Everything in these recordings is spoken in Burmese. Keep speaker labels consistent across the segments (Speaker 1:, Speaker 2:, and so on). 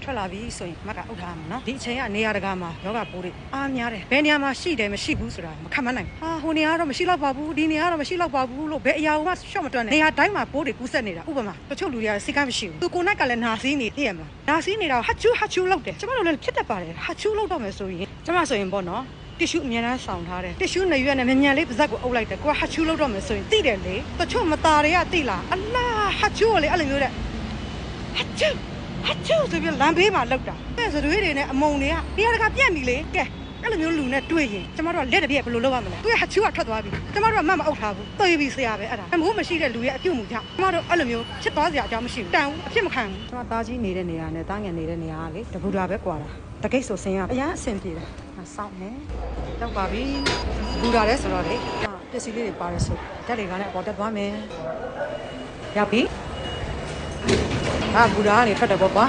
Speaker 1: ထွက်လာပြီဆိုရင်မကအုပ်ထားမှာနော်ဒီအချိန်ကနေရာတကာမှာယောဂပိုးတွေအားများတယ်ဘယ်နေရာမှာရှိတယ်မရှိဘူးဆိုတာမခန့်မှန်းနိုင်ဟာဟိုနေရာတော့မရှိတော့ပါဘူးဒီနေရာတော့မရှိတော့ပါဘူးလို့ဘယ်အရာမှရှော့မတွက်နဲ့နေရာတိုင်းမှာပိုးတွေကူးဆက်နေတာဥပမာတချို့လူတွေကစိတ်ကမရှိဘူးသူကိုယ်နဲ့ကလည်းနာစီးနေသိရမလားနာစီးနေတာဟတ်ချူလောက်တယ်ကျမတို့လည်းဖြစ်တတ်ပါတယ်ဟတ်ချူလောက်တော့မယ်ဆိုရင်ကျမဆိုရင်ပေါ့နော်တစ်ရှူအများအားဆောင်ထားတယ်တစ်ရှူနေရွက်နဲ့မြန်လေးပါဇက်ကိုအုပ်လိုက်တယ်ကိုကဟတ်ချူလောက်တော့မယ်ဆိုရင်သိတယ်လေတချို့မသားတွေကသိလားအလားဟတ်ချူကိုလေအဲ့လိုမျိုးတဲ့ဟတ်ချူဆိုပြီးလမ်းဘေးမှာလောက်တာအဲ့ဆိုတွေနဲ့အမုံတွေကနေရာတကာပြက်ပြီလေကဲအဲ့လိုမျိုးလူနဲ့တွေ့ရင်ကျမတို့ကလက်တပြက်ဘယ်လိုလုပ်ရမလဲသူကဟချူကထွက်သွားပြီကျမတို့ကမအုပ်ထားဘူးသိပြီဆရာပဲအဲ့ဒါအမိုးမရှိတဲ့လူရဲ့အပြုတ်မှုကြောင့်ကျမတို့အဲ့လိုမျိုးဖြစ်သွားစရာအကြောင်းမရှိဘူးတန်ဘူးအဖြစ်မခံဘူးကျမသားကြီးနေတဲ့နေရာနဲ့သားငယ်နေတဲ့နေရာကလေတပူတာပဲကွာတာတကိတ်ဆိုဆင်းရအရန်အဆင်ပြေတယ်စောင့်နေရောက်ပါပြီဘူတာလဲဆိုတော့လေပစ္စည်းလေးတွေပါတယ်ဆိုဓာတ်တွေကလည်းအပေါ်တက်သွားမယ်ရောက်ပြီဘူတာကနေထွက်တယ်ပေါ့ကွာ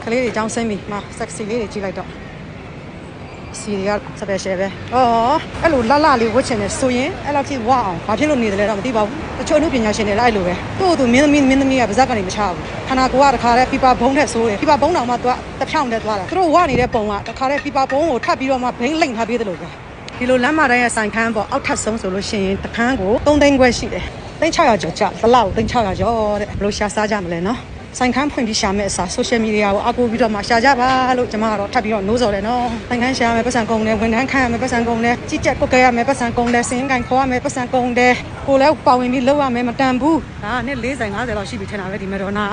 Speaker 1: ကလေးတွေအကြောင်းဆင်းပြီမဆက်စီလေးတွေကြည့်လိုက်တော့စီတွေကစပယ်ရှယ်ပဲအဲ့လိုလှလေးဝတ်ချင်တယ်ဆိုရင်အဲ့လောက်ထိဝအောင်ဘာဖြစ်လို့နေတယ်လဲတော့မသိပါဘူးတချို့လူပညာရှင်တွေလည်းအဲ့လိုပဲသူ့မင်းသမီးကပါဇက်ကနေမချဘူးခန္ဓာကိုယ်ကတခါတည်းပြပဘုံနဲ့ဆိုးတယ်ပြပဘုံတောင်မှသူကတဖြောင်းနဲ့သွားတာသူတို့ဝနေတဲ့ပုံကတခါတည်းပြပဘုံကိုထပ်ပြီးတော့မှဘိန်းလိမ့်ထားပေးတယ်လို့ပဲဒီလိုလမ်းမတိုင်းရဲ့ဆိုင်ခန်းပေါ့အောက်ထပ်ဆုံးဆိုလို့ရှိရင်တခန်းကို3သိန်းခွဲရှိတယ်600ကျော်ကျဘလောက်600ကျော်တဲ့ဘလို့ရှာစားကြမလဲနော်ဆိုင်ခန်းဖွင့်ပြီးရှာမဲ့အစား social media ကိုအကူပြီးတော့မှရှာကြပါလို့ကျွန်မကတော့ထပ်ပြီးတော့နိုးစော်တယ်နော်ဆိုင်ခန်းရှာမယ်ပတ်စံကုန်တယ်ဝန်ထမ်းခန့်ရမယ်ပတ်စံကုန်တယ်ကြီးကြက်ကုတ်ကြရမယ်ပတ်စံကုန်တယ်စင်းကန်ခေါ်ရမယ်ပတ်စံကုန်တယ်ကိုလည်းပါဝင်ပြီးလောက်ရမယ်မတန်ဘူးဒါနဲ့40 50လောက်ရှိပြီထင်တာပဲဒီမတော်နာ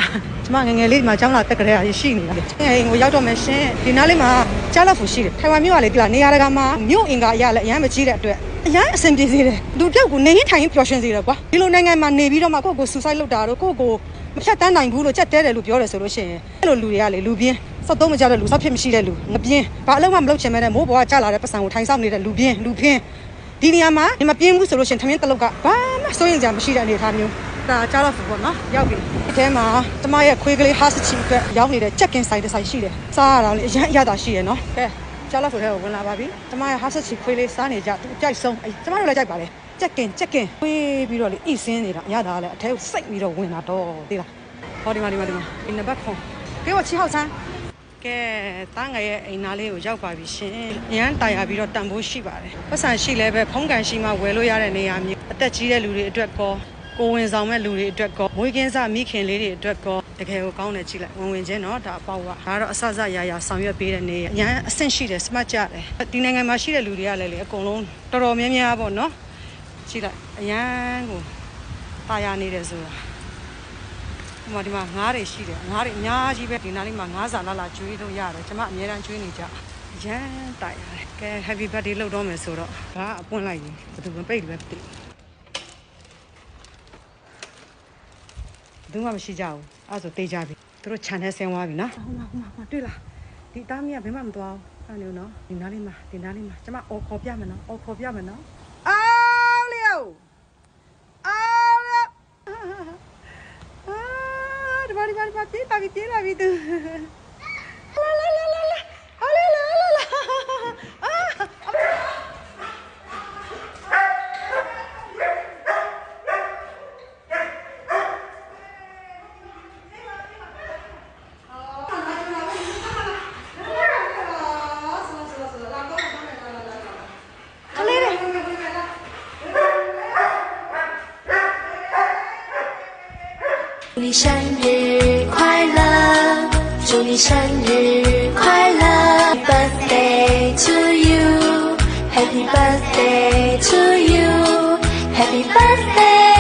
Speaker 1: ကျွန်မငငယ်လေးဒီမှာကျောင်းလာတက်ကြရရှိနေတာလေအိမ်ကိုရောက်တော့မယ်ရှင်ဒီနားလေးမှာကြားလောက်ဖူရှိတယ်ထိုင်ဝမ်မြို့ကလေဒီလားနေရာတကာမှာမြို့အင်ကာအရလည်းအရန်မကြီးတဲ့အတွက်အရန်အဆင်ပြေစေတယ်လူပြောက်ကိုနေရင်ထိုင်ရင်ပျော်ရွှင်စေတယ်ကွာဒီလိုနိုင်ငံမှာနေပြီးတော့မှကိုယ့်ကို suicide လုပ်တာတော့ကိုယ့်ကိုမဖြတ်တန်းနိုင်ဘူးလို့ကြက်တဲတယ်လို့ပြောတယ်ဆိုလို့ရှိရင်အဲ့လိုလူတွေကလေလူပြင်းစောက်သုံးမကြတဲ့လူစောက်ဖြစ်မရှိတဲ့လူငပြင်းဘာအလုံးမှမလုပ်ချင်မဲ့တဲ့မိုးပေါ်ကကြာလာတဲ့ပတ်စံကိုထိုင်ဆောင်နေတဲ့လူပြင်းလူဖင်းဒီနေရာမှာမပြင်းဘူးဆိုလို့ရှိရင်ထမင်းတလုတ်ကဘာမှစိုးရင်ကြမရှိတဲ့အနေအထားမျိုးဒါကြားတော့ပေါ့နော်ရောက်ပြီဒီထဲမှာကျမရဲ့ခွေးကလေးဟာစချီအတွက်ရောက်နေတဲ့ချက်ကင်ဆိုင်တစ်ဆိုင်ရှိတယ်စားရတာလေအရန်အရသာရှိရနော်ကဲကြားလို့ဆိုတဲ့ကိုဝင်လာပါပြီကျမရဲ့ဟာစချီခွေးလေးစားနေကြသူအကြိုက်ဆုံးကျမတို့လည်းကြိုက်ပါလေချက်ကင်ခွေးပြီးတော့လေအိစင်းနေတာအရသာလည်းအထဲကိုစိတ်ပြီးတော့ဝင်လာတော့သိလားဟောဒီမှာဒီနံပါတ်ခွန်给我7号餐ကဲသားငယ်ရဲ့အိမ်သားလေးကိုရောက်ပါပြီရှင်အရန်တာယာပြီးတော့တန်ဖိုးရှိပါတယ်ပတ်စံရှိလဲပဲဖုံးကန်ရှိမှဝယ်လို့ရတဲ့နေရာမျိုးအသက်ကြီးတဲ့လူတွေအတွက်ကောကိုဝင်ဆောင်မဲ့လူတွေအတွက်ကောမွေးကင်းစားမိခင်လေးတွေအတွက်ကောတကယ်ကိုကောင်းတယ်ကြည့်လိုက်ဝင်ချင်းနော်ဒါအပေါက်ကဒါကတော့အဆအရာဆောင်ရွက်ပေးတဲ့နေအရန်အဆင့်ရှိတယ်စမတ်ကြတယ်ဒီနိုင်ငံမှာရှိတဲ့လူတွေကလည်းလေအကုန်လုံးတော်တော်များများပေါ့နော်ကြည့်လိုက်အရန်ကိုတာယာနေတယ်ဆိုတာဒီမှာငါးတွေရှိတယ်ငါးတွေအများကြီးပဲဒီနားလေးမှာငါးစာလာကျွေးလို့ရတယ်ကျွန်မအများတန်းကျွေးနေကြရမ်းတိုက်ရတယ်ကဲ happy birthday လုပ်တော့မယ်ဆိုတော့ဒါအပွင့်လိုက်ရင်ဘယ်သူမပိတ်တယ်ပဲတိဘယ်သူမှမရှိကြဘူးအဲ့ဆိုတေးကြပြီသူတို့ channel ဆင်းသွားပြီနော်ဟိုမှာတွေ့လားဒီသားမီးကဘယ်မှမသွားဘူးအဲ့လိုနော်ဒီနားလေးမှာကျွန်မအော်ခေါ်ပြမယ်နော်အားလျောပြေးလာပြီသူ
Speaker 2: 祝你生日快乐，祝你生日快乐 ，Birthday to you，Happy birthday to you，Happy birthday。